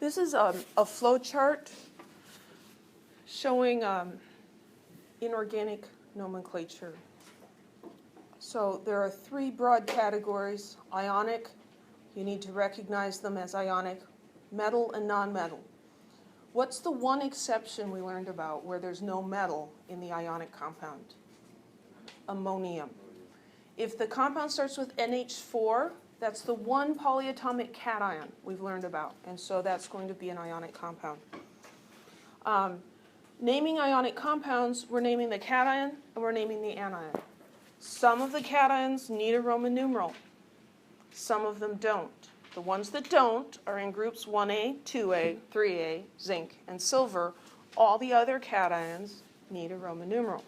This is a flow chart showing inorganic nomenclature. So there are three broad categories. Ionic, you need to recognize them as ionic, metal and non-metal. What's the one exception we learned about where there's no metal in the ionic compound? Ammonium. If the compound starts with NH4, that's the one polyatomic cation we've learned about, and so that's going to be an ionic compound. Naming ionic compounds, we're naming the cation and we're naming the anion. Some of the cations need a Roman numeral. Some of them don't. The ones that don't are in groups 1A, 2A, 3A, zinc, and silver. All the other cations need a Roman numeral.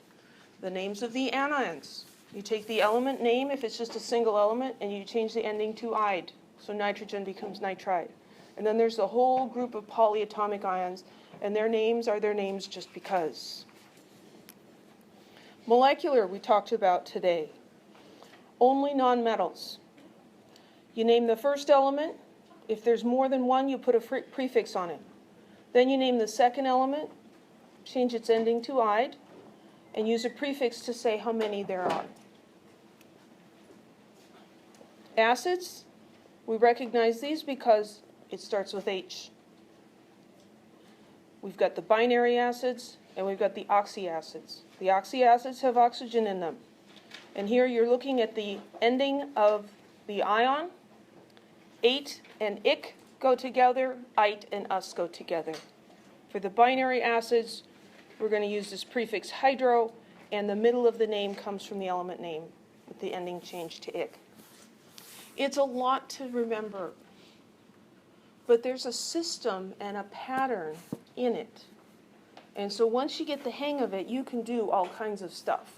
The names of the anions. You take the element name if it's just a single element and you change the ending to "ide." So nitrogen becomes nitride. And then there's a whole group of polyatomic ions, and their names are their names just because. Molecular we talked about today. Only nonmetals. You name the first element. If there's more than one, you put a prefix on it. Then you name the second element, change its ending to "ide, and use a prefix to say how many there are. Acids, we recognize these because it starts with H. We've got the binary acids and we've got the oxyacids. The oxyacids have oxygen in them. And here you're looking at the ending of the ion. Ate and ick go together, ite and us go together. For the binary acids, we're going to use this prefix hydro, and the middle of the name comes from the element name with the ending changed to ick. It's a lot to remember, but there's a system and a pattern in it. And so once you get the hang of it, you can do all kinds of stuff.